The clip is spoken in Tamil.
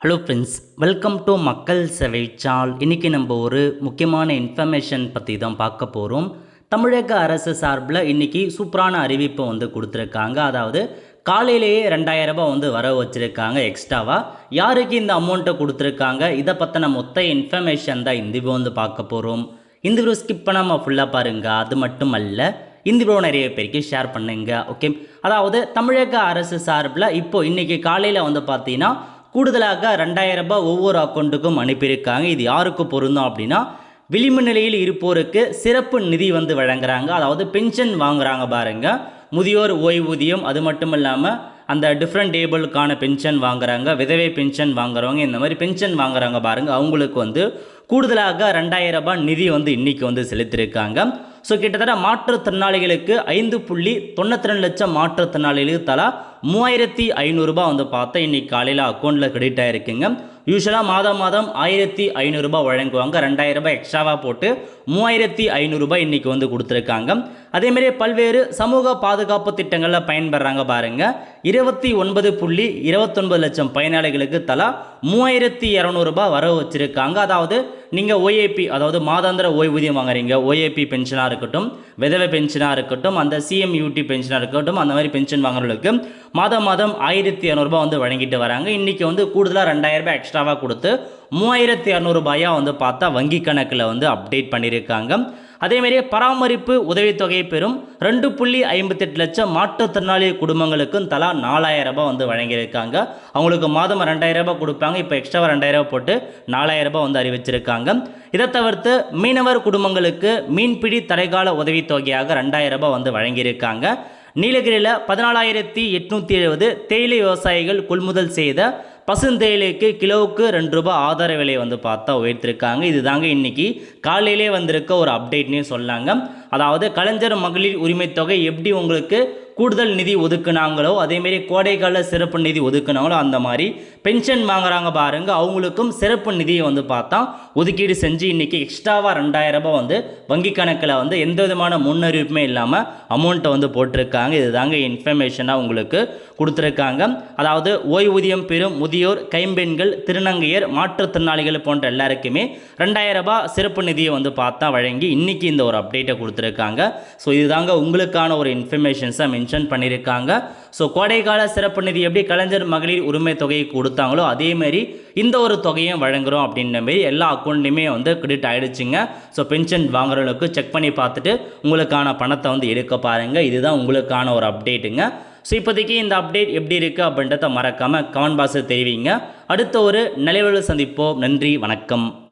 ஹலோ ஃப்ரெண்ட்ஸ், வெல்கம் டு மக்கள் சேவை சால். இன்றைக்கி நம்ம ஒரு முக்கியமான இன்ஃபர்மேஷன் பற்றி தான் பார்க்க போகிறோம். தமிழக அரசு சார்பில் இன்றைக்கி சூப்பரான அறிவிப்பை கொடுத்துருக்காங்க. அதாவது காலையிலேயே 2000 ரூபாய் வர வச்சுருக்காங்க எக்ஸ்ட்ராவாக. யாருக்கு இந்த அமௌண்ட்டை கொடுத்துருக்காங்க, இதை பற்றின மொத்த இன்ஃபர்மேஷன் தான் இந்த வீடியோ பார்க்க போகிறோம். இந்த வீடியோ ஸ்கிப் பண்ணாமல் ஃபுல்லாக பாருங்கள். அது மட்டும் அல்ல, இந்த வீடியோ நிறைய பேருக்கு ஷேர் பண்ணுங்க. ஓகே, அதாவது தமிழக அரசு சார்பில் இப்போது இன்றைக்கி காலையில் பார்த்தீங்கன்னா கூடுதலாக 2000 ரூபாய் ஒவ்வொரு அக்கௌண்ட்டுக்கும் அனுப்பியிருக்காங்க. இது யாருக்கு பொருந்தும் அப்படின்னா, விளிம்பு நிலையில் இருப்போருக்கு சிறப்பு நிதி வழங்குறாங்க. அதாவது பென்ஷன் வாங்குறாங்க பாருங்க, முதியோர் ஓய்வூதியம், அது மட்டும் இல்லாமல் அந்த டிஃப்ரெண்ட் டேபிளுக்கான பென்ஷன் வாங்குறாங்க, விதவை பென்ஷன் வாங்குறவங்க, இந்த மாதிரி பென்ஷன் வாங்குறாங்க பாருங்கள். அவங்களுக்கு கூடுதலாக 2000 ரூபாய் நிதி இன்றைக்கி செலுத்தியிருக்காங்க. ஸோ கிட்டத்தட்ட மாற்றுத்திறனாளிகளுக்கு 5.92 லட்சம் மாற்றுத்திறனாளிகளுக்கு தலா 3500 ரூபாய் பார்த்தா இன்றைக்கி காலையில் அக்கௌண்ட்டில் கிரெடிட் ஆகிருக்குங்க. யூஸ்வலாக மாதம் 1500 ரூபாய் வழங்குவாங்க. 2000 ரூபாய் எக்ஸ்ட்ராவாக போட்டு 3500 ரூபாய் இன்றைக்கி கொடுத்துருக்காங்க. அதேமாரி பல்வேறு சமூக பாதுகாப்பு திட்டங்களில் பயன்பெறாங்க பாருங்கள். 29.29 லட்சம் பயனாளிகளுக்கு தலா 3200 ரூபாய் வர வச்சுருக்காங்க. அதாவது நீங்கள் ஓஏபி, அதாவது மாதாந்திர ஓய்வூதியம் வாங்குறீங்க, ஓஏபி பென்ஷனாக இருக்கட்டும், விதவை பென்ஷனாக இருக்கட்டும், அந்த சிஎம்யூடி பென்ஷனாக இருக்கட்டும், அந்த மாதிரி பென்ஷன் வாங்குறவங்களுக்கு மாதம் 1200 ரூபாய் வழங்கிட்டு வராங்க. இன்றைக்கி கூடுதலாக 2000 ரூபாய் எக்ஸ்ட்ராவாக கொடுத்து 3200 ரூபாயாக பார்த்தா வங்கி கணக்கில் அப்டேட் பண்ணியிருக்காங்க. அதேமாரி பராமரிப்பு உதவித்தொகையை பெறும் 2.58 லட்சம் மாற்றுத்திறனாளி குடும்பங்களுக்கும் தலா 4000 ரூபாய் வழங்கியிருக்காங்க. அவங்களுக்கு மாதம் 2000 ரூபாய் கொடுப்பாங்க. இப்போ எக்ஸ்ட்ரா 2000 ரூபாய் போட்டு 4000 ரூபாய் அறிவிச்சிருக்காங்க. இதை தவிர்த்து மீனவர் குடும்பங்களுக்கு மீன்பிடி தடைக்கால உதவித்தொகையாக 2000 ரூபாய் வழங்கியிருக்காங்க. நீலகிரியில் 14,870 தேயிலை விவசாயிகள் கொள்முதல் செய்த பசுந்தேயிலைக்கு கிலோவுக்கு 2 ரூபாய் ஆதார விலை பார்த்தா உயர்த்திருக்காங்க. இது தாங்க இன்றைக்கி காலையிலே வந்திருக்க ஒரு அப்டேட்னே சொல்லாங்க. அதாவது கலைஞர் மகளிர் உரிமை தொகை எப்படி உங்களுக்கு கூடுதல் நிதி ஒதுக்குனாங்களோ, அதேமாரி கோடைக்கால சிறப்பு நிதி ஒதுக்குனாங்களோ, அந்த மாதிரி பென்ஷன் வாங்குறாங்க பாருங்க, அவங்களுக்கும் சிறப்பு நிதியை பார்த்தா ஒதுக்கீடு செஞ்சு இன்றைக்கி எக்ஸ்ட்ராவாக 2000 ரூபாய் வங்கி கணக்கில் எந்த விதமான முன்னறிவிப்புமே இல்லாமல் அமௌண்ட்டை போட்டிருக்காங்க. இது தாங்க இன்ஃபர்மேஷனாக உங்களுக்கு கொடுத்துருக்காங்க. அதாவது ஓய்வூதியம் பெறும் முதியோர், கைம்பெண்கள், திருநங்கையர், மாற்றுத்திறனாளிகள் போன்ற எல்லாருக்குமே 2000 ரூபாய் சிறப்பு நிதியை பார்த்தா வழங்கி இன்றைக்கி இந்த ஒரு அப்டேட்டை கொடுத்துருக்காங்க. ஸோ இதுதாங்க உங்களுக்கான ஒரு இன்ஃபர்மேஷன்ஸை மென்ஷன் பண்ணியிருக்காங்க. ஸோ கோடைக்கால சிறப்பு நிதி எப்படி கலைஞர் மகளிர் உரிமை தொகையை கொடுத்தாங்களோ, அதேமாரி இந்த ஒரு தொகையும் வழங்குகிறோம் அப்படின்ற மாரி எல்லா அக்கௌண்ட்லையுமே கிரெடிட் ஆகிடுச்சுங்க. ஸோ பென்ஷன் வாங்குறவங்களுக்கு செக் பண்ணி பார்த்துட்டு உங்களுக்கான பணத்தை எடுக்க பாருங்கள். இதுதான் உங்களுக்கான ஒரு அப்டேட்டுங்க. ஸோ இப்போதைக்கு இந்த அப்டேட் எப்படி இருக்குது அப்படின்றத மறக்காமல் கமெண்ட் பாக்ஸில் தெரிவிங்க. அடுத்த ஒரு நிலைவில் சந்திப்போம். நன்றி, வணக்கம்.